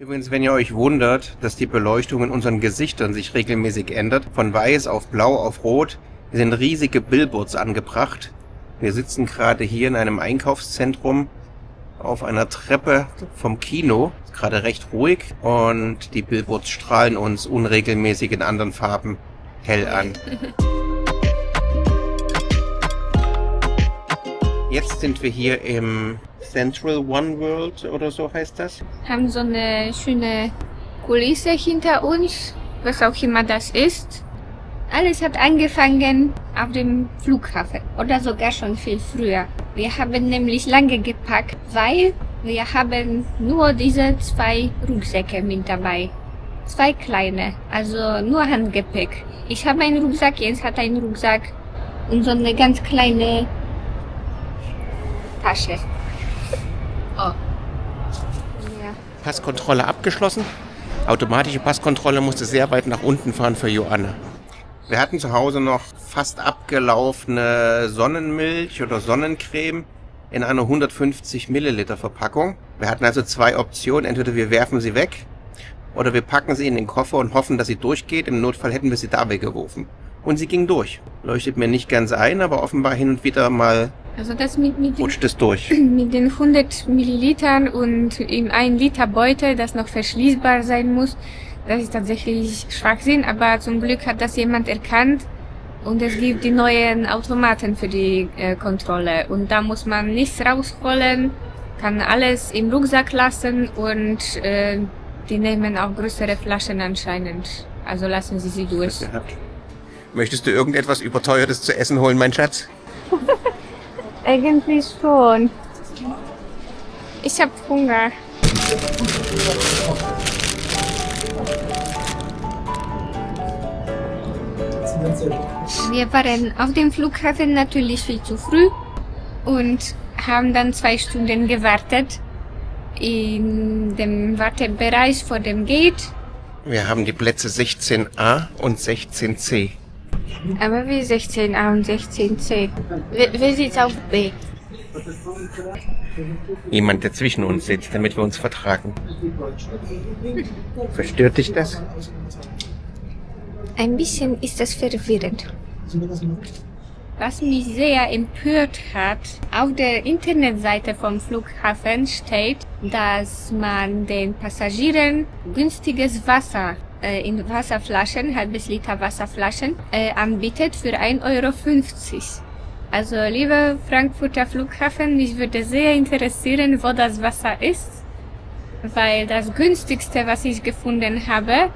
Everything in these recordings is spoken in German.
Übrigens, wenn ihr euch wundert, dass die Beleuchtung in unseren Gesichtern sich regelmäßig ändert, von weiß auf blau auf rot, sind riesige Billboards angebracht. Wir sitzen gerade hier in einem Einkaufszentrum auf einer Treppe vom Kino, ist gerade recht ruhig, und die Billboards strahlen uns unregelmäßig in anderen Farben hell an. Jetzt sind wir hier im Central One World oder so heißt das. Haben so eine schöne Kulisse hinter uns, was auch immer das ist. Alles hat angefangen auf dem Flughafen oder sogar schon viel früher. Wir haben nämlich lange gepackt, weil wir haben nur diese 2 Rucksäcke mit dabei. 2 kleine, also nur Handgepäck. Ich habe einen Rucksack, Jens hat einen Rucksack und so eine ganz kleine Tasche. Oh. Ja. Passkontrolle abgeschlossen. Automatische Passkontrolle musste sehr weit nach unten fahren für Joanna. Wir hatten zu Hause noch fast abgelaufene Sonnenmilch oder Sonnencreme in einer 150 Milliliter Verpackung. Wir hatten also 2 Optionen. Entweder wir werfen sie weg oder wir packen sie in den Koffer und hoffen, dass sie durchgeht. Im Notfall hätten wir sie da weggeworfen. Und sie ging durch. Leuchtet mir nicht ganz ein, aber offenbar hin und wieder mal also das rutscht es durch. Mit den 100 Millilitern und in 1 Liter Beutel, das noch verschließbar sein muss, das ist tatsächlich Schwachsinn, aber zum Glück hat das jemand erkannt und es gibt die neuen Automaten für die Kontrolle und da muss man nichts rausholen, kann alles im Rucksack lassen und die nehmen auch größere Flaschen anscheinend, also lassen Sie durch. Möchtest du irgendetwas Überteuertes zu essen holen, mein Schatz? Eigentlich schon. Ich habe Hunger. Wir waren auf dem Flughafen natürlich viel zu früh und haben dann 2 Stunden gewartet in dem Wartebereich vor dem Gate. Wir haben die Plätze 16a und 16c. Aber wie 16a und 16c? Wie sieht's auf B? Jemand, der zwischen uns sitzt, damit wir uns vertragen. Verstört dich das? Ein bisschen ist das verwirrend. Was mich sehr empört hat, auf der Internetseite vom Flughafen steht, dass man den Passagieren günstiges Wasser in Wasserflaschen, halbes Liter Wasserflaschen, anbietet für 1,50 Euro. Also, lieber Frankfurter Flughafen, mich würde sehr interessieren, wo das Wasser ist, weil das günstigste, was ich gefunden habe,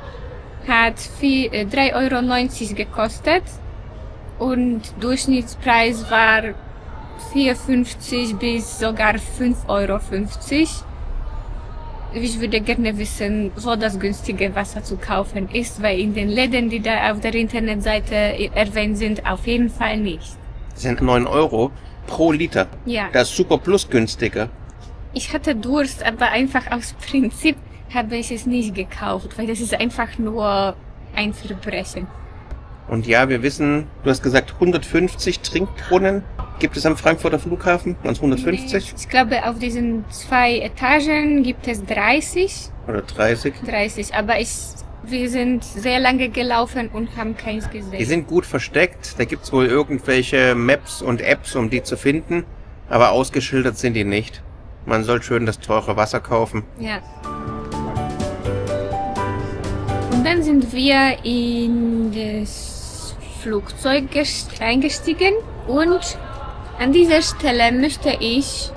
hat 3,90 Euro gekostet und Durchschnittspreis war 4,50 bis sogar 5,50 Euro. Ich würde gerne wissen, wo das günstige Wasser zu kaufen ist, weil in den Läden, die da auf der Internetseite erwähnt sind, auf jeden Fall nicht. Das sind 9 Euro pro Liter. Ja. Das ist super plus günstiger. Ich hatte Durst, aber einfach aus Prinzip habe ich es nicht gekauft, weil das ist einfach nur ein Verbrechen. Und ja, wir wissen, du hast gesagt 150 Trinkbrunnen gibt es am Frankfurter Flughafen. 150? Ich glaube, auf diesen 2 Etagen gibt es 30. Oder 30. 30, aber wir sind sehr lange gelaufen und haben keins gesehen. Die sind gut versteckt. Da gibt's wohl irgendwelche Maps und Apps, um die zu finden. Aber ausgeschildert sind die nicht. Man soll schön das teure Wasser kaufen. Ja. Und dann sind wir in das Flugzeug eingestiegen und an dieser Stelle möchte ich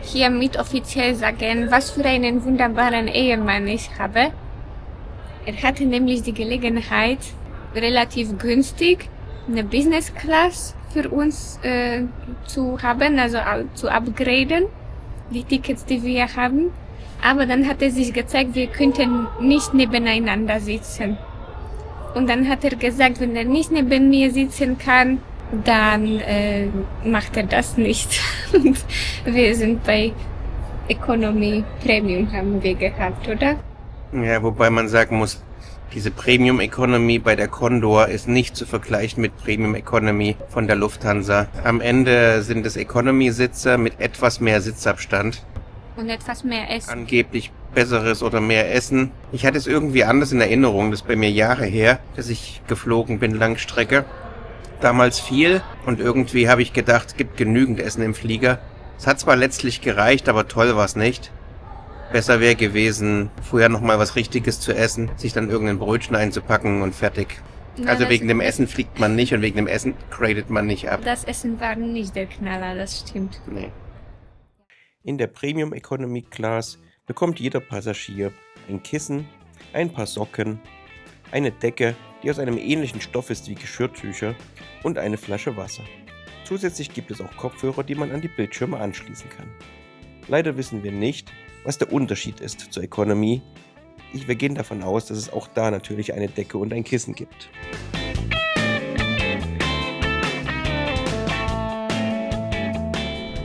hiermit offiziell sagen, was für einen wunderbaren Ehemann ich habe. Er hatte nämlich die Gelegenheit, relativ günstig eine Business Class für uns zu haben, also zu upgraden, die Tickets, die wir haben. Aber dann hat er sich gezeigt, wir könnten nicht nebeneinander sitzen. Und dann hat er gesagt, wenn er nicht neben mir sitzen kann, dann macht er das nicht. Und wir sind bei Economy Premium haben wir gehabt, oder? Ja, wobei man sagen muss, diese Premium Economy bei der Condor ist nicht zu vergleichen mit Premium Economy von der Lufthansa. Am Ende sind es Economy-Sitze mit etwas mehr Sitzabstand. Und etwas mehr essen. Angeblich besseres oder mehr Essen. Ich hatte es irgendwie anders in Erinnerung, das ist bei mir Jahre her, dass ich geflogen bin, Langstrecke. Damals viel und irgendwie habe ich gedacht, es gibt genügend Essen im Flieger. Es hat zwar letztlich gereicht, aber toll war es nicht. Besser wäre gewesen, vorher nochmal was Richtiges zu essen, sich dann irgendein Brötchen einzupacken und fertig. Nein, Also wegen dem Essen fliegt man nicht und wegen dem Essen gradet man nicht ab. Das Essen war nicht der Knaller, das stimmt. Nee. In der Premium Economy Class bekommt jeder Passagier ein Kissen, ein paar Socken, eine Decke, die aus einem ähnlichen Stoff ist wie Geschirrtücher und eine Flasche Wasser. Zusätzlich gibt es auch Kopfhörer, die man an die Bildschirme anschließen kann. Leider wissen wir nicht, was der Unterschied ist zur Economy. Wir gehen davon aus, dass es auch da natürlich eine Decke und ein Kissen gibt.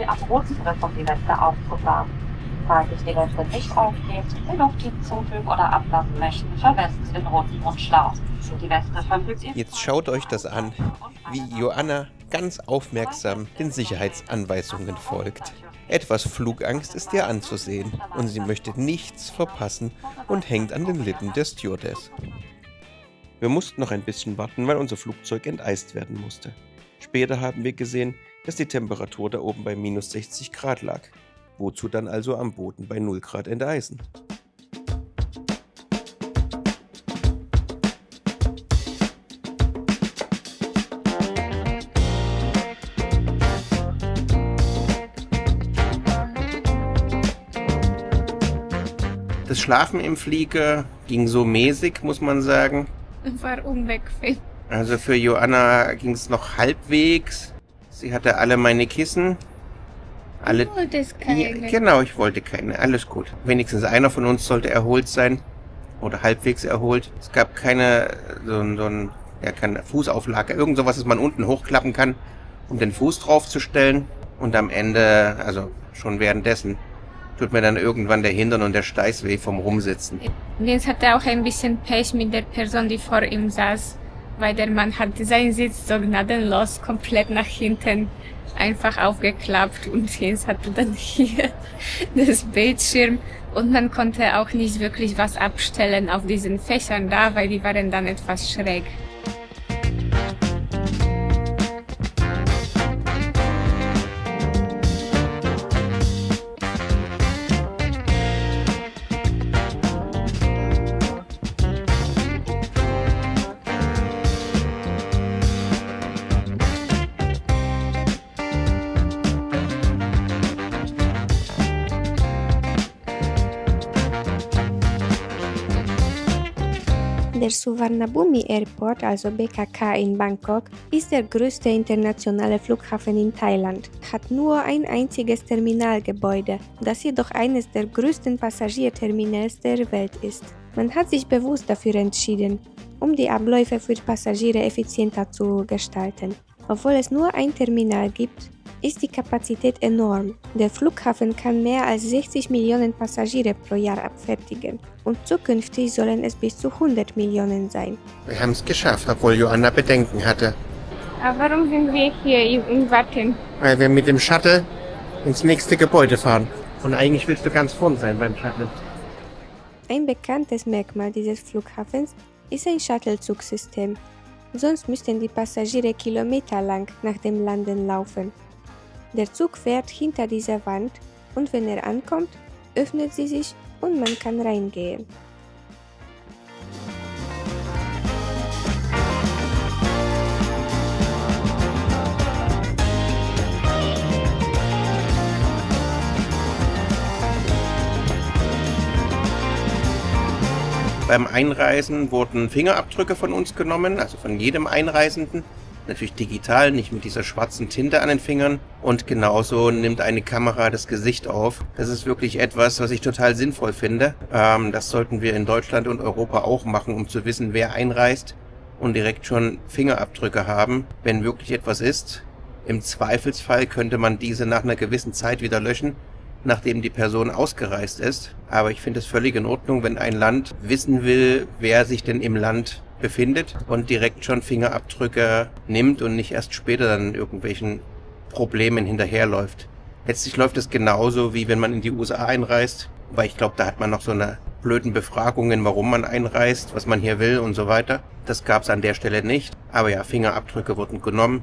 Am roten Griff, um die Weste aufzufahren. Falls sich die Weste nicht aufgeht, den Luft hinzufügen oder ablassen möchten, verwenden Sie den roten Mundschlauch. Die Weste verfügt Jetzt schaut euch das an, wie Joanna ganz aufmerksam den Sicherheitsanweisungen folgt. Etwas Flugangst ist ihr anzusehen und sie möchte nichts verpassen und hängt an den Lippen der Stewardess. Wir mussten noch ein bisschen warten, weil unser Flugzeug enteist werden musste. Später haben wir gesehen, dass die Temperatur da oben bei minus 60 Grad lag. Wozu dann also am Boden bei 0 Grad enteisen? Das Schlafen im Flieger ging so mäßig, muss man sagen. War unbequem. Also für Joanna ging es noch halbwegs. Sie hatte alle meine Kissen. Alle. Du wolltest Ja, keine. genau, ich wollte keine. Alles gut. Wenigstens einer von uns sollte erholt sein. Oder halbwegs erholt. Es gab keine keine Fußauflage. Irgend sowas, das man unten hochklappen kann, um den Fuß draufzustellen. Und am Ende, also schon währenddessen, tut mir dann irgendwann der Hintern und der Steiß weh vom Rumsitzen. Jens hatte auch ein bisschen Pech mit der Person, die vor ihm saß, weil der Mann hat seinen Sitz so gnadenlos komplett nach hinten einfach aufgeklappt und Jens hatte dann hier das Bildschirm und man konnte auch nicht wirklich was abstellen auf diesen Fächern da, weil die waren dann etwas schräg. Der Suvarnabhumi Airport, also BKK in Bangkok, ist der größte internationale Flughafen in Thailand, hat nur ein einziges Terminalgebäude, das jedoch eines der größten Passagierterminals der Welt ist. Man hat sich bewusst dafür entschieden, um die Abläufe für Passagiere effizienter zu gestalten. Obwohl es nur ein Terminal gibt, ist die Kapazität enorm. Der Flughafen kann mehr als 60 Millionen Passagiere pro Jahr abfertigen und zukünftig sollen es bis zu 100 Millionen sein. Wir haben es geschafft, obwohl Joanna Bedenken hatte. Aber warum sind wir hier und warten? Weil wir mit dem Shuttle ins nächste Gebäude fahren. Und eigentlich willst du ganz vorn sein beim Shuttle. Ein bekanntes Merkmal dieses Flughafens ist ein Shuttle-Zugsystem. Sonst müssten die Passagiere kilometerlang nach dem Landen laufen. Der Zug fährt hinter dieser Wand und wenn er ankommt, öffnet sie sich und man kann reingehen. Beim Einreisen wurden Fingerabdrücke von uns genommen, also von jedem Einreisenden. Natürlich digital, nicht mit dieser schwarzen Tinte an den Fingern. Und genauso nimmt eine Kamera das Gesicht auf. Das ist wirklich etwas, was ich total sinnvoll finde. Das sollten wir in Deutschland und Europa auch machen, um zu wissen, wer einreist und direkt schon Fingerabdrücke haben, wenn wirklich etwas ist. Im Zweifelsfall könnte man diese nach einer gewissen Zeit wieder löschen, nachdem die Person ausgereist ist. Aber ich finde es völlig in Ordnung, wenn ein Land wissen will, wer sich denn im Land befindet und direkt schon Fingerabdrücke nimmt und nicht erst später dann irgendwelchen Problemen hinterherläuft. Letztlich läuft es genauso, wie wenn man in die USA einreist, weil ich glaube, da hat man noch so eine blöden Befragungen, warum man einreist, was man hier will und so weiter. Das gab es an der Stelle nicht. Aber ja, Fingerabdrücke wurden genommen.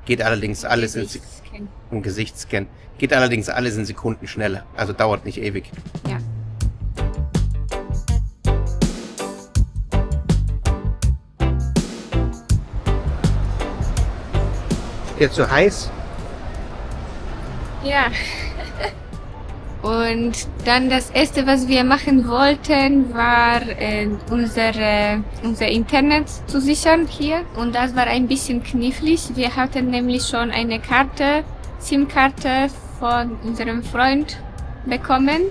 Geht allerdings alles ein Gesichtsscan. Geht allerdings alles in Sekunden schneller. Also dauert nicht ewig. Ja. Jetzt so heiß? Ja. Und dann das erste, was wir machen wollten, war unser Internet zu sichern hier. Und das war ein bisschen knifflig. Wir hatten nämlich schon eine SIM-Karte von unserem Freund bekommen,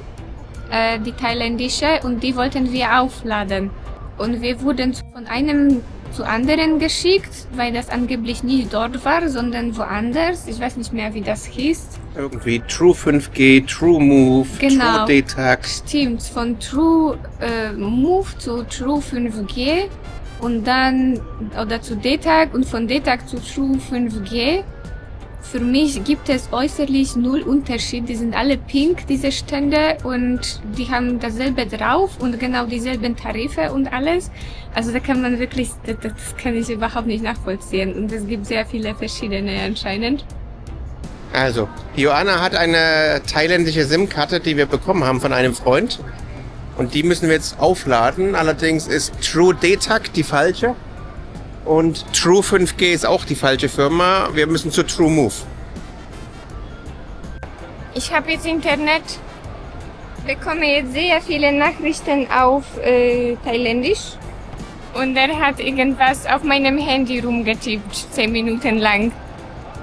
die thailändische, und die wollten wir aufladen. Und wir wurden von einem zu anderen geschickt, weil das angeblich nicht dort war, sondern woanders. Ich weiß nicht mehr, wie das hieß. Irgendwie True 5G, True Move, Genau. True DTAG. Stimmt, von True Move zu True 5G und dann, oder zu DTAG und von DTAG zu True 5G. Für mich gibt es äußerlich null Unterschied. Die sind alle pink, diese Stände, und die haben dasselbe drauf und genau dieselben Tarife und alles. Also da kann man wirklich, das kann ich überhaupt nicht nachvollziehen. Und es gibt sehr viele verschiedene anscheinend. Also, Joanna hat eine thailändische SIM-Karte, die wir bekommen haben von einem Freund. Und die müssen wir jetzt aufladen. Allerdings ist True DTAG die falsche. Und True 5G ist auch die falsche Firma. Wir müssen zu True Move. Ich habe jetzt Internet, bekomme jetzt sehr viele Nachrichten auf Thailändisch. Und er hat irgendwas auf meinem Handy rumgetippt, 10 Minuten lang.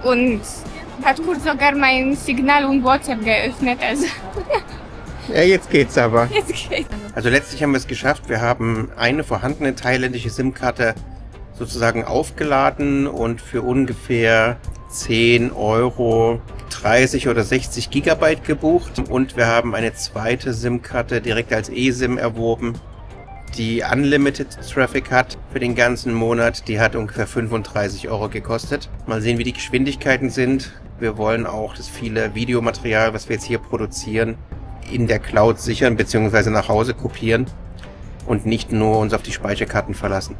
Und hat kurz sogar mein Signal und WhatsApp geöffnet. Also Ja, jetzt geht's aber. jetzt geht's. Also letztlich haben wir es geschafft. Wir haben eine vorhandene thailändische SIM-Karte sozusagen aufgeladen und für ungefähr 10 Euro 30 oder 60 Gigabyte gebucht. Und wir haben eine zweite SIM-Karte direkt als eSIM erworben, die Unlimited Traffic hat für den ganzen Monat. Die hat ungefähr 35 Euro gekostet. Mal sehen, wie die Geschwindigkeiten sind. Wir wollen auch das viele Videomaterial, was wir jetzt hier produzieren, in der Cloud sichern bzw. nach Hause kopieren und nicht nur uns auf die Speicherkarten verlassen.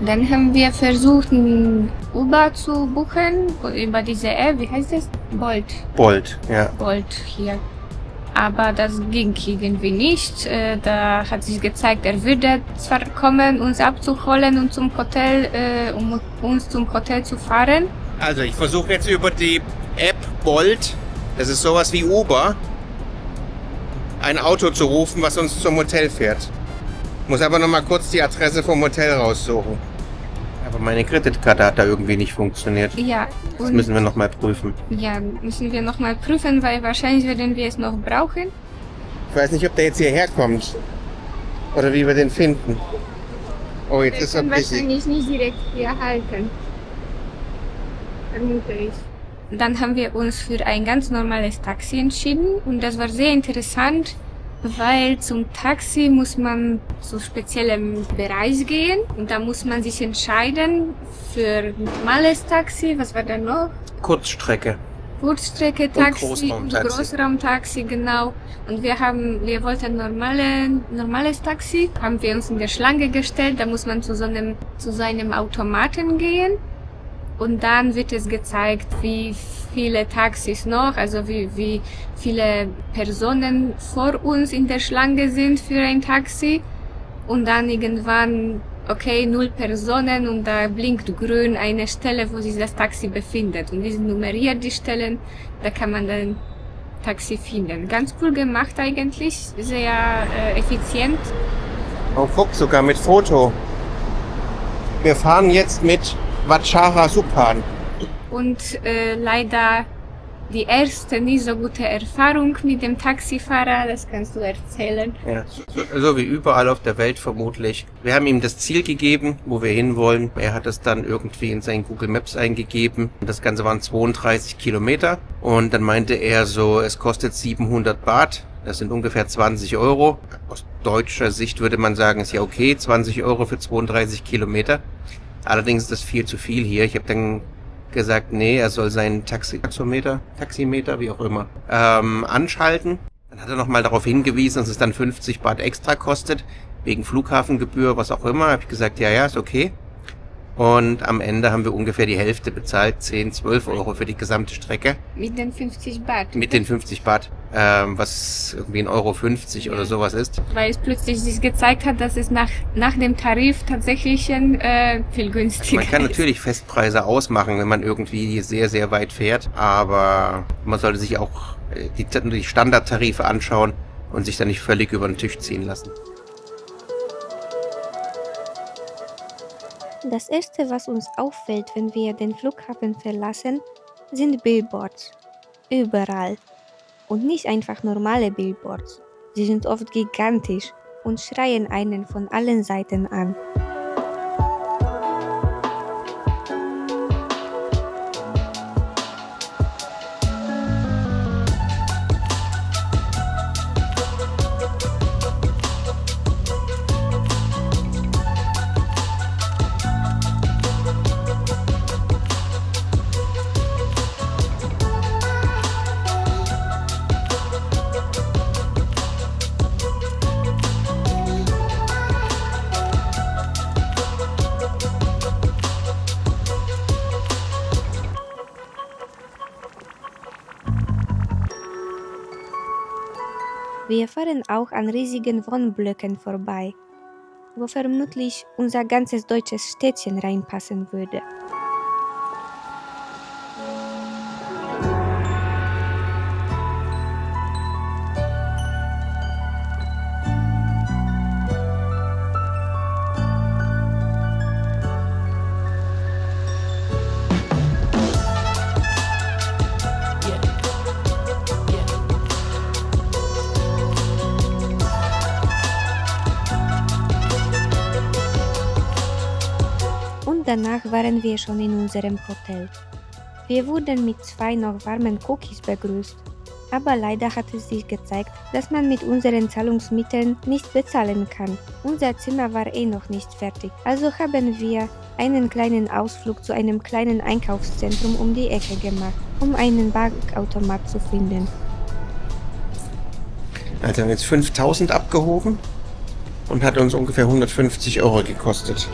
Dann haben wir versucht, ein Uber zu buchen über diese App. Wie heißt das? Bolt, ja. Bolt hier. Aber das ging irgendwie nicht. Da hat sich gezeigt, er würde zwar kommen, uns abzuholen und zum Hotel, um uns zum Hotel zu fahren. Also ich versuche jetzt über die App Bolt, das ist sowas wie Uber, ein Auto zu rufen, was uns zum Hotel fährt. Muss aber noch mal kurz die Adresse vom Hotel raussuchen. Aber meine Kreditkarte hat da irgendwie nicht funktioniert. Ja, Das müssen wir noch mal prüfen. ja, müssen wir noch mal prüfen, weil wahrscheinlich werden wir es noch brauchen. Ich weiß nicht, ob der jetzt hierher kommt. Oder wie wir den finden. Oh, jetzt ist er busy. Wahrscheinlich nicht direkt hier halten. Vermute ich. Dann haben wir uns für ein ganz normales Taxi entschieden und das war sehr interessant, weil zum Taxi muss man zu speziellem Bereich gehen und da muss man sich entscheiden für ein normales Taxi. Was war da noch? Kurzstrecke. Kurzstrecke-Taxi und Großraumtaxi. Großraumtaxi, genau. Und wir wollten normales Taxi, haben wir uns in der Schlange gestellt, da muss man zu so einem Automaten gehen. Und dann wird es gezeigt, wie viele Taxis noch, also wie viele Personen vor uns in der Schlange sind für ein Taxi. Und dann irgendwann, okay, 0 Personen und da blinkt grün eine Stelle, wo sich das Taxi befindet. Und die sind nummeriert, die Stellen, da kann man dann Taxi finden. Ganz cool gemacht eigentlich, sehr effizient. Oh, guck, sogar mit Foto. Wir fahren jetzt mit Vachara Supan. Und leider die erste nicht so gute Erfahrung mit dem Taxifahrer, das kannst du erzählen. Ja, so wie überall auf der Welt vermutlich. Wir haben ihm das Ziel gegeben, wo wir hinwollen. Er hat es dann irgendwie in sein Google Maps eingegeben. Das Ganze waren 32 Kilometer. Und dann meinte er so, es kostet 700 Baht. Das sind ungefähr 20 Euro. Aus deutscher Sicht würde man sagen, ist ja okay, 20 Euro für 32 Kilometer. Allerdings ist das viel zu viel hier. Ich habe dann gesagt, nee, er soll seinen Taximeter, wie auch immer, anschalten. Dann hat er nochmal darauf hingewiesen, dass es dann 50 Baht extra kostet, wegen Flughafengebühr, was auch immer. Habe ich gesagt, ja, ist okay. Und am Ende haben wir ungefähr die Hälfte bezahlt, 10, 12 Euro für die gesamte Strecke. Mit den 50 Baht. Mit den 50 Baht, was irgendwie 1,50 € oder sowas ist. Weil es plötzlich sich gezeigt hat, dass es nach dem Tarif tatsächlich viel günstiger Man kann ist. natürlich Festpreise ausmachen, wenn man irgendwie sehr, sehr weit fährt, aber man sollte sich auch die Standardtarife anschauen und sich dann nicht völlig über den Tisch ziehen lassen. Das Erste, was uns auffällt, wenn wir den Flughafen verlassen, sind Billboards. Überall. Und nicht einfach normale Billboards. Sie sind oft gigantisch und schreien einen von allen Seiten an. Wir fahren auch an riesigen Wohnblöcken vorbei, wo vermutlich unser ganzes deutsches Städtchen reinpassen würde. Danach waren wir schon in unserem Hotel. Wir wurden mit 2 noch warmen Cookies begrüßt, aber leider hat es sich gezeigt, dass man mit unseren Zahlungsmitteln nicht bezahlen kann. Unser Zimmer war noch nicht fertig, also haben wir einen kleinen Ausflug zu einem kleinen Einkaufszentrum um die Ecke gemacht, um einen Bankautomat zu finden. Also haben wir jetzt 5.000 abgehoben und hat uns ungefähr 150 € gekostet.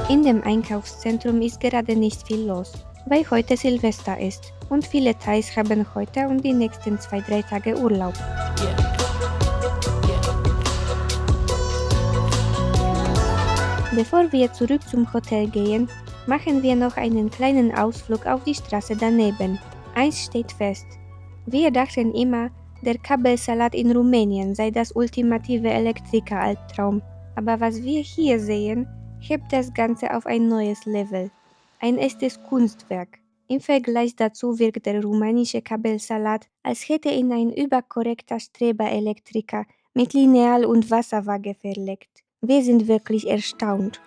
In dem Einkaufszentrum ist gerade nicht viel los, weil heute Silvester ist und viele Thais haben heute und die nächsten 2-3 Tage Urlaub. Bevor wir zurück zum Hotel gehen, machen wir noch einen kleinen Ausflug auf die Straße daneben. Eins steht fest: Wir dachten immer, der Kabelsalat in Rumänien sei das ultimative Elektriker-Albtraum, aber was wir hier sehen, hebt das Ganze auf ein neues Level. Ein echtes Kunstwerk. Im Vergleich dazu wirkt der rumänische Kabelsalat, als hätte ihn ein überkorrekter Streber-Elektriker mit Lineal und Wasserwaage verlegt. Wir sind wirklich erstaunt.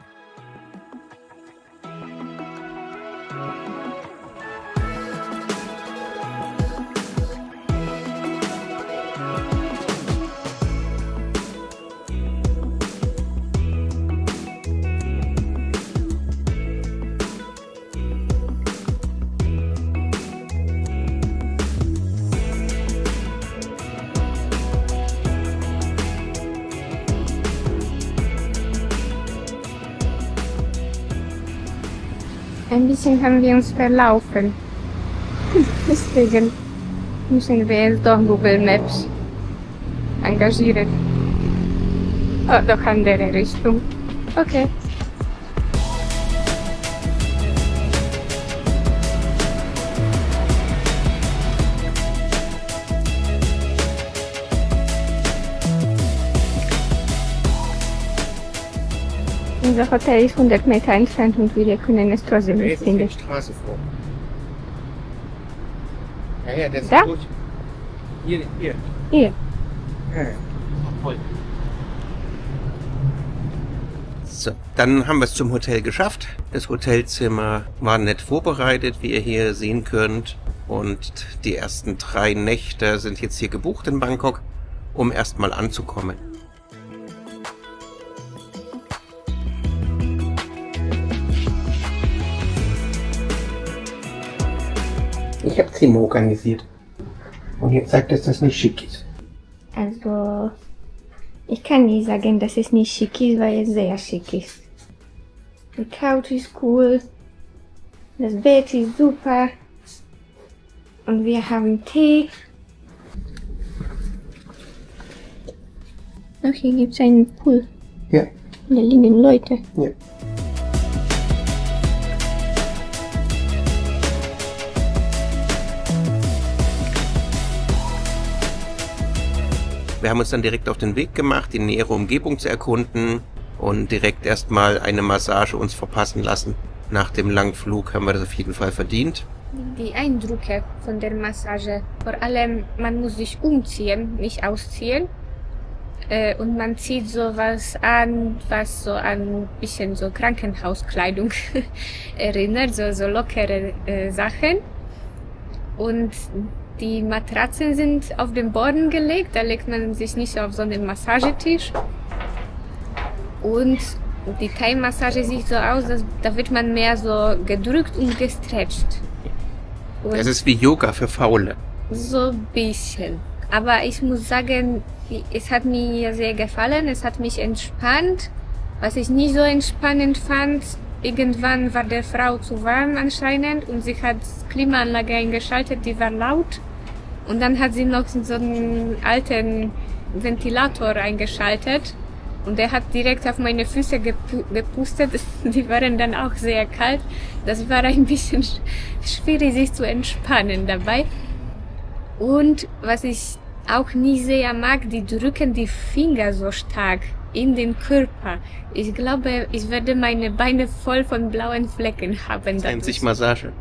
Ein bisschen haben wir uns verlaufen. Deswegen müssen wir jetzt doch Google Maps engagieren. Oh, doch andere Richtung. Okay. Unser Hotel ist 100 Meter entfernt und wir können es trotzdem nicht Jetzt ist finden. die Straße vor. Ja, der ist Da? durch. Hier. Hier. Ja. Voll. So, dann haben wir es zum Hotel geschafft. Das Hotelzimmer war nett vorbereitet, wie ihr hier sehen könnt. Und die ersten 3 Nächte sind jetzt hier gebucht in Bangkok, um erstmal anzukommen. Zimmer organisiert. Und jetzt sagt er, dass das nicht schick ist. Also, ich kann nicht sagen, dass es nicht schick ist, weil es sehr schick ist. Die Couch ist cool, das Bett ist super und wir haben Tee. Ach, hier gibt es einen Pool. Ja. Da liegen Leute. Ja. Wir haben uns dann direkt auf den Weg gemacht, die nähere Umgebung zu erkunden und direkt erstmal eine Massage uns verpassen lassen. Nach dem langen Flug haben wir das auf jeden Fall verdient. Die Eindrücke von der Massage, vor allem man muss sich umziehen, nicht ausziehen. Und man zieht sowas an, was so an ein bisschen so Krankenhauskleidung erinnert, so lockere Sachen. Und die Matratzen sind auf den Boden gelegt, da legt man sich nicht auf so einen Massagetisch. Und die Thai-Massage sieht so aus, da wird man mehr so gedrückt und gestretcht. Und Es ist wie Yoga für Faule. so ein bisschen. Aber ich muss sagen, es hat mir sehr gefallen, es hat mich entspannt. Was ich nicht so entspannend fand, irgendwann war der Frau zu warm anscheinend und sie hat die Klimaanlage eingeschaltet, die war laut. Und dann hat sie noch so einen alten Ventilator eingeschaltet und der hat direkt auf meine Füße gepustet. Die waren dann auch sehr kalt. Das war ein bisschen schwierig, sich zu entspannen dabei. Und was ich auch nicht sehr mag, die drücken die Finger so stark in den Körper. Ich glaube, ich werde meine Beine voll von blauen Flecken haben. Das nennt sich Massage.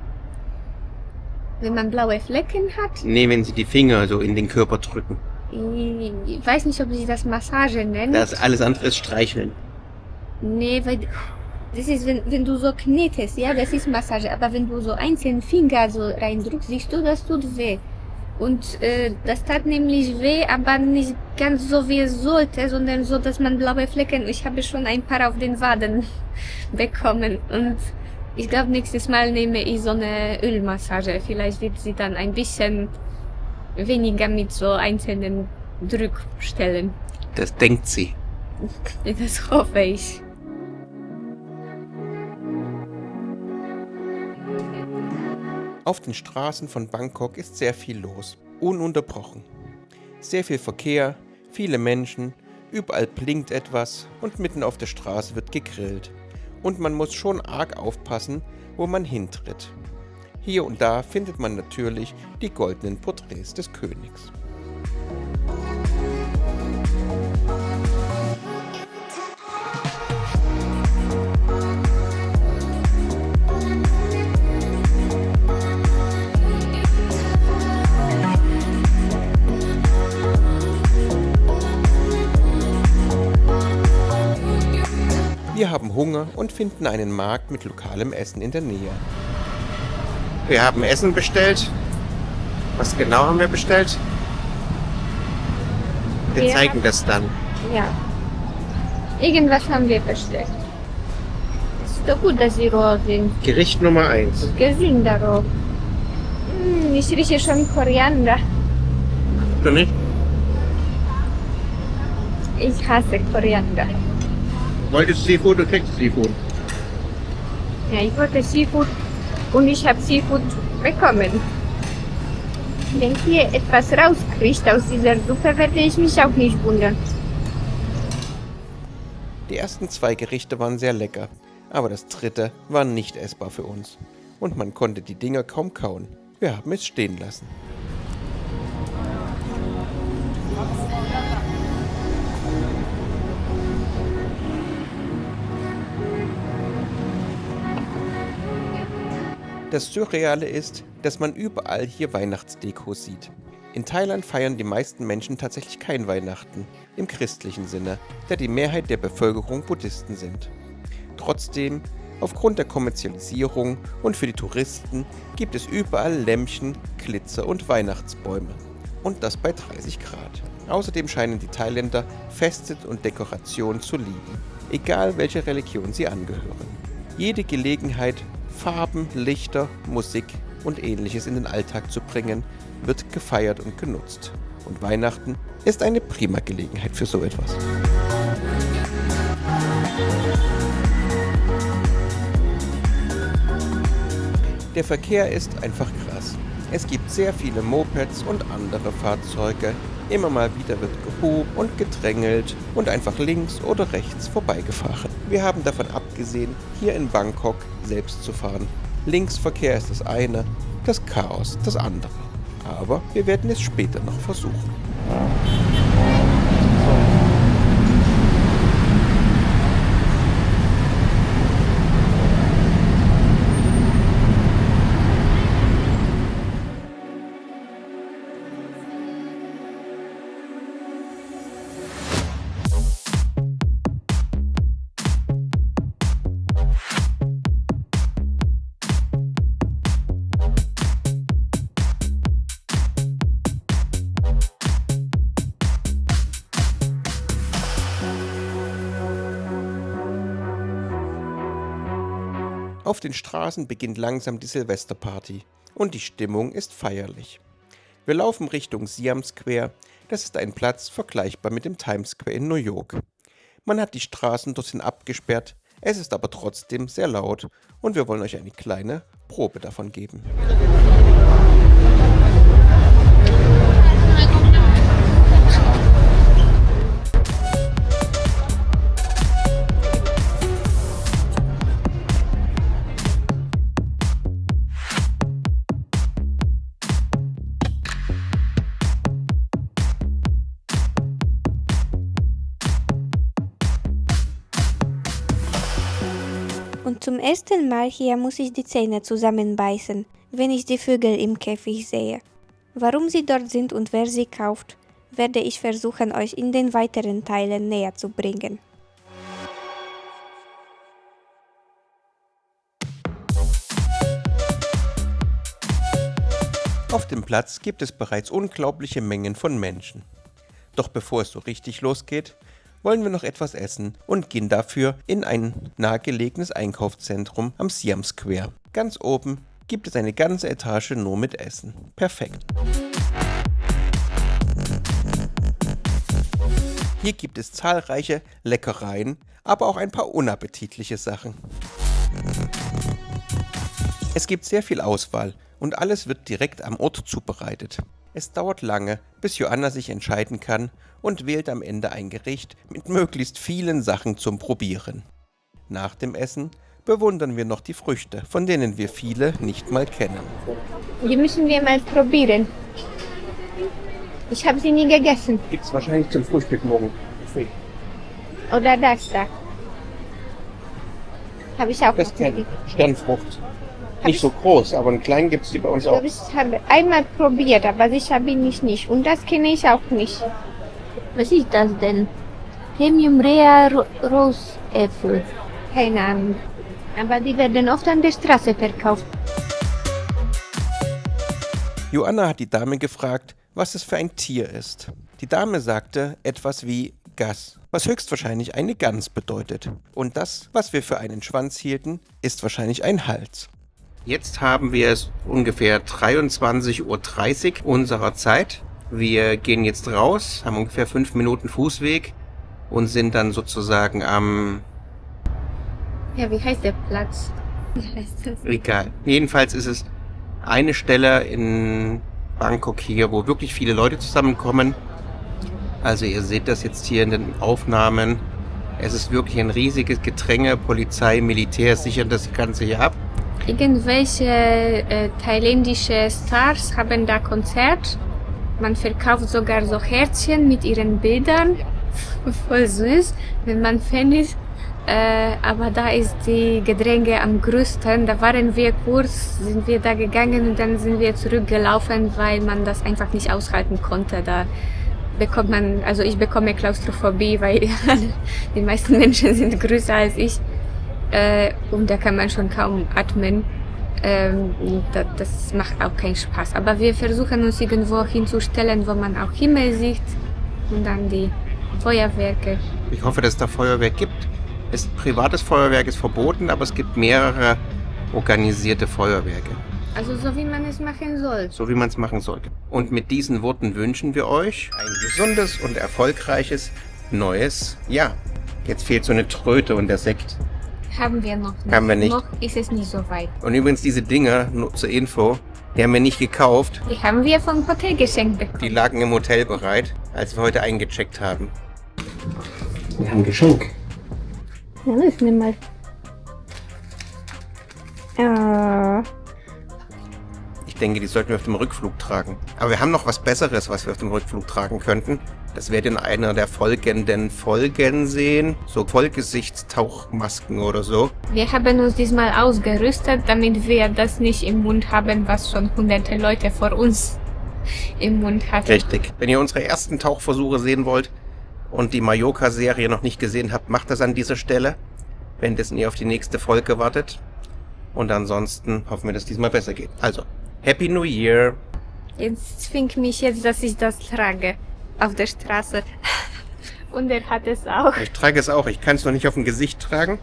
Wenn man blaue Flecken hat, Nee, wenn sie die Finger so in den Körper drücken. ich weiß nicht, ob sie das Massage nennen. Das alles andere ist Streicheln. Nee, weil das ist, wenn du so knetest, ja, das ist Massage. Aber wenn du so einzelne Finger so reindrückst, siehst du, das tut weh. Und das tat nämlich weh, aber nicht ganz so wie es sollte, sondern so, dass man blaue Flecken, ich habe schon ein paar auf den Waden bekommen. Und ich glaube, nächstes Mal nehme ich so eine Ölmassage. Vielleicht wird sie dann ein bisschen weniger mit so einzelnen Drückstellen. Das denkt sie. Das hoffe ich. Auf den Straßen von Bangkok ist sehr viel los, ununterbrochen. Sehr viel Verkehr, viele Menschen, überall blinkt etwas und mitten auf der Straße wird gegrillt. Und man muss schon arg aufpassen, wo man hintritt. Hier und da findet man natürlich die goldenen Porträts des Königs. Wir haben Hunger und finden einen Markt mit lokalem Essen in der Nähe. Wir haben Essen bestellt. Was genau haben wir bestellt? Wir Wir zeigen haben- das dann. Ja. Irgendwas haben wir bestellt. Ist doch gut, dass sie roh sind. Gericht Nummer 1. Gesünder roh. Ich rieche schon Koriander. Du nicht? Ich hasse Koriander. Wolltest Seafood, du kriegst Seafood. Ja, ich wollte Seafood und ich habe Seafood bekommen. Wenn hier etwas rauskriegt aus dieser Suppe, werde ich mich auch nicht wundern. Die ersten 2 Gerichte waren sehr lecker, aber das dritte war nicht essbar für uns. Und man konnte die Dinger kaum kauen. Wir haben es stehen lassen. Das Surreale ist, dass man überall hier Weihnachtsdeko sieht. In Thailand feiern die meisten Menschen tatsächlich kein Weihnachten, im christlichen Sinne, da die Mehrheit der Bevölkerung Buddhisten sind. Trotzdem, aufgrund der Kommerzialisierung und für die Touristen gibt es überall Lämpchen, Glitzer und Weihnachtsbäume. Und das bei 30 Grad. Außerdem scheinen die Thailänder Feste und Dekoration zu lieben, egal welcher Religion sie angehören. Jede Gelegenheit, Farben, Lichter, Musik, und Ähnliches in den Alltag zu bringen, wird gefeiert und genutzt. Und Weihnachten ist eine prima Gelegenheit für so etwas. Der Verkehr ist einfach krass. Es gibt sehr viele Mopeds und andere Fahrzeuge. Immer mal wieder wird gehupt und gedrängelt und einfach links oder rechts vorbeigefahren. Wir haben davon abgesehen, hier in Bangkok selbst zu fahren. Linksverkehr ist das eine, das Chaos das andere. Aber wir werden es später noch versuchen. Auf den Straßen beginnt langsam die Silvesterparty und die Stimmung ist feierlich. Wir laufen Richtung Siam Square, das ist ein Platz vergleichbar mit dem Times Square in New York. Man hat die Straßen dorthin abgesperrt, es ist aber trotzdem sehr laut und wir wollen euch eine kleine Probe davon geben. Und zum ersten Mal hier muss ich die Zähne zusammenbeißen, wenn ich die Vögel im Käfig sehe. Warum sie dort sind und wer sie kauft, werde ich versuchen, euch in den weiteren Teilen näher zu bringen. Auf dem Platz gibt es bereits unglaubliche Mengen von Menschen. Doch bevor es so richtig losgeht, wollen wir noch etwas essen und gehen dafür in ein nahegelegenes Einkaufszentrum am Siam Square. Ganz oben gibt es eine ganze Etage nur mit Essen. Perfekt. Hier gibt es zahlreiche Leckereien, aber auch ein paar unappetitliche Sachen. Es gibt sehr viel Auswahl und alles wird direkt am Ort zubereitet. Es dauert lange, bis Joanna sich entscheiden kann und wählt am Ende ein Gericht mit möglichst vielen Sachen zum Probieren. Nach dem Essen bewundern wir noch die Früchte, von denen wir viele nicht mal kennen. Die müssen wir mal probieren. Ich habe sie nie gegessen. Gibt es wahrscheinlich zum Frühstück morgen. Oder das da. Habe ich auch Das noch kenne nie. ich. Sternfrucht. Nicht so groß, aber einen kleinen gibt es die bei uns auch. Ich habe einmal probiert, aber sicher bin ich nicht. Und das kenne ich auch nicht. Was ist das denn? Premium Rare Rosäpfel. Keine Ahnung. Aber die werden oft an der Straße verkauft. Joanna hat die Dame gefragt, was es für ein Tier ist. Die Dame sagte etwas wie Gas, was höchstwahrscheinlich eine Gans bedeutet. Und das, was wir für einen Schwanz hielten, ist wahrscheinlich ein Hals. Jetzt haben wir es ungefähr 23:30 Uhr unserer Zeit. Wir gehen jetzt raus, haben ungefähr 5 Minuten Fußweg und sind dann sozusagen am... Ja, wie heißt der Platz? Wie heißt das? Egal. Jedenfalls ist es eine Stelle in Bangkok hier, wo wirklich viele Leute zusammenkommen. Also ihr seht das jetzt hier in den Aufnahmen. Es ist wirklich ein riesiges Gedränge. Polizei, Militär sichern das Ganze hier ab. Irgendwelche thailändische Stars haben da Konzert. Man verkauft sogar so Herzchen mit ihren Bildern. Voll süß, wenn man Fan ist. Aber da ist die Gedränge am größten. Da waren wir kurz, sind wir da gegangen und dann sind wir zurückgelaufen, weil man das einfach nicht aushalten konnte. Da bekommt man, also ich bekomme Klaustrophobie, weil die meisten Menschen sind größer als ich. Und da kann man schon kaum atmen. Das macht auch keinen Spaß. Aber wir versuchen uns irgendwo hinzustellen, wo man auch Himmel sieht und dann die Feuerwerke. Ich hoffe, dass es da Feuerwerk gibt. Privates Feuerwerk ist verboten, aber es gibt mehrere organisierte Feuerwerke. Also so wie man es machen soll. So wie man es machen sollte. Und mit diesen Worten wünschen wir euch ein gesundes und erfolgreiches neues Jahr. Jetzt fehlt so eine Tröte und der Sekt. Haben wir noch nicht. Haben wir nicht. Noch ist es nicht so weit. Und übrigens diese Dinger, nur zur Info, die haben wir nicht gekauft. Die haben wir vom Hotel geschenkt bekommen. Die lagen im Hotel bereit, als wir heute eingecheckt haben. Wir haben ein Geschenk. Ja, nimm mal. Ich denke, die sollten wir auf dem Rückflug tragen. Aber wir haben noch was Besseres, was wir auf dem Rückflug tragen könnten. Das werdet ihr in einer der folgenden Folgen sehen. So Vollgesichtstauchmasken oder so. Wir haben uns diesmal ausgerüstet, damit wir das nicht im Mund haben, was schon hunderte Leute vor uns im Mund hatten. Richtig. Wenn ihr unsere ersten Tauchversuche sehen wollt und die Mallorca-Serie noch nicht gesehen habt, macht das an dieser Stelle. Währenddessen ihr auf die nächste Folge wartet. Und ansonsten hoffen wir, dass diesmal besser geht. Also, Happy New Year! Jetzt zwingt mich jetzt, dass ich das trage auf der Straße. Und er hat es auch. Ich trage es auch. Ich kann es noch nicht auf dem Gesicht tragen,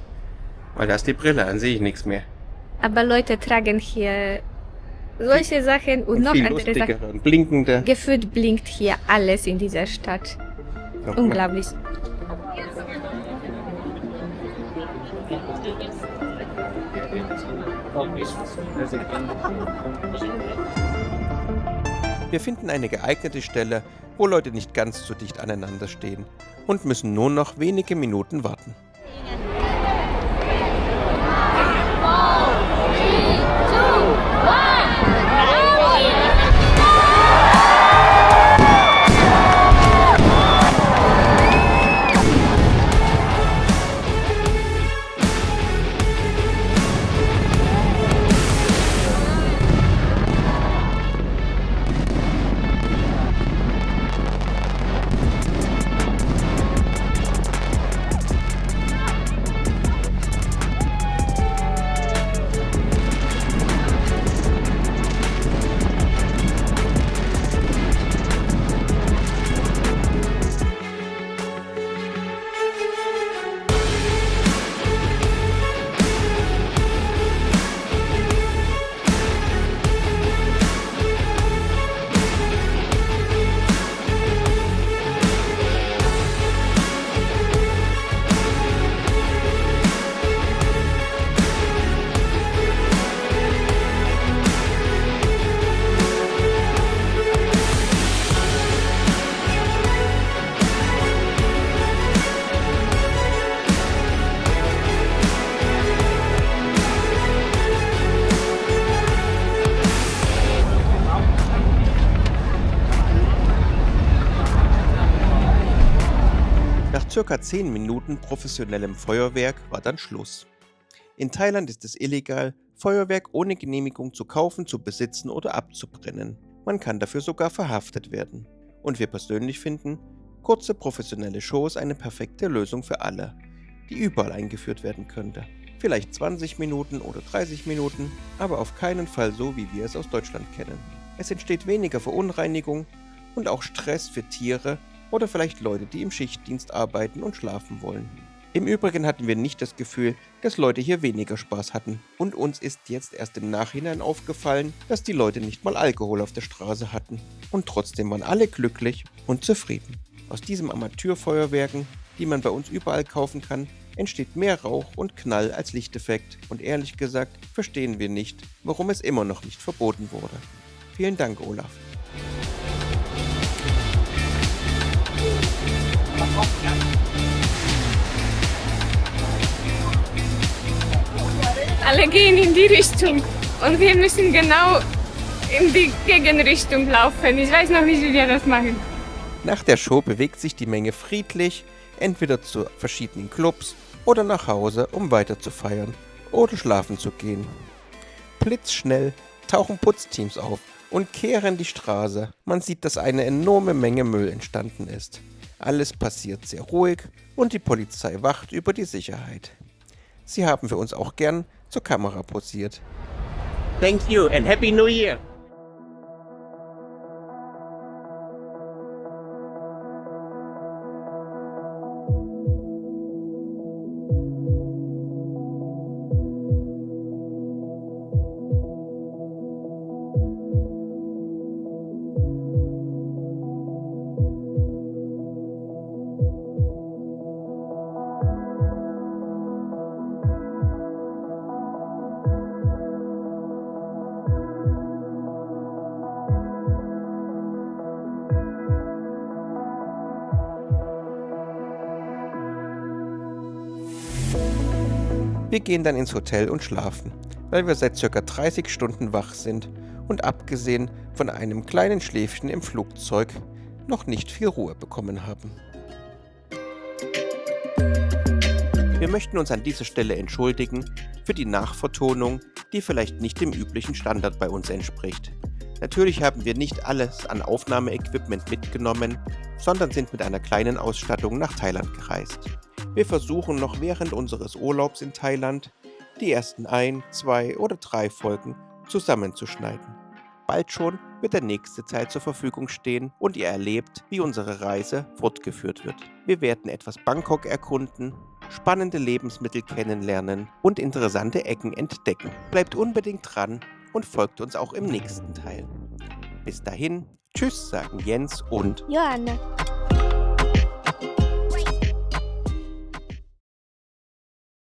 weil da ist die Brille, dann sehe ich nichts mehr. Aber Leute tragen hier solche Sachen und noch viel andere lustigere Sachen. und blinkende. Gefühlt blinkt hier alles in dieser Stadt. Nochmal. Unglaublich. Wir finden eine geeignete Stelle, wo Leute nicht ganz so dicht aneinander stehen und müssen nur noch wenige Minuten warten. Nach circa 10 Minuten professionellem Feuerwerk war dann Schluss. In Thailand ist es illegal, Feuerwerk ohne Genehmigung zu kaufen, zu besitzen oder abzubrennen. Man kann dafür sogar verhaftet werden. Und wir persönlich finden, kurze professionelle Shows eine perfekte Lösung für alle, die überall eingeführt werden könnte. Vielleicht 20 Minuten oder 30 Minuten, aber auf keinen Fall so, wie wir es aus Deutschland kennen. Es entsteht weniger Verunreinigung und auch Stress für Tiere oder vielleicht Leute, die im Schichtdienst arbeiten und schlafen wollen. Im Übrigen hatten wir nicht das Gefühl, dass Leute hier weniger Spaß hatten. Und uns ist jetzt erst im Nachhinein aufgefallen, dass die Leute nicht mal Alkohol auf der Straße hatten. Und trotzdem waren alle glücklich und zufrieden. Aus diesen Amateurfeuerwerken, die man bei uns überall kaufen kann, entsteht mehr Rauch und Knall als Lichteffekt. Und ehrlich gesagt verstehen wir nicht, warum es immer noch nicht verboten wurde. Vielen Dank, Olaf. Alle gehen in die Richtung und wir müssen genau in die Gegenrichtung laufen. Ich weiß noch nicht, wie wir das machen. Nach der Show bewegt sich die Menge friedlich, entweder zu verschiedenen Clubs oder nach Hause, um weiter zu feiern oder schlafen zu gehen. Blitzschnell tauchen Putzteams auf und kehren die Straße. Man sieht, dass eine enorme Menge Müll entstanden ist. Alles passiert sehr ruhig und die Polizei wacht über die Sicherheit. Sie haben für uns auch gern zur Kamera posiert. Thank you and Happy New Year! Wir gehen dann ins Hotel und schlafen, weil wir seit ca. 30 Stunden wach sind und abgesehen von einem kleinen Schläfchen im Flugzeug noch nicht viel Ruhe bekommen haben. Wir möchten uns an dieser Stelle entschuldigen für die Nachvertonung, die vielleicht nicht dem üblichen Standard bei uns entspricht. Natürlich haben wir nicht alles an Aufnahmeequipment mitgenommen, sondern sind mit einer kleinen Ausstattung nach Thailand gereist. Wir versuchen noch während unseres Urlaubs in Thailand die ersten 1, 2 oder 3 Folgen zusammenzuschneiden. Bald schon wird der nächste Teil zur Verfügung stehen und ihr erlebt, wie unsere Reise fortgeführt wird. Wir werden etwas Bangkok erkunden, spannende Lebensmittel kennenlernen und interessante Ecken entdecken. Bleibt unbedingt dran und folgt uns auch im nächsten Teil. Bis dahin, tschüss, sagen Jens und Joanna.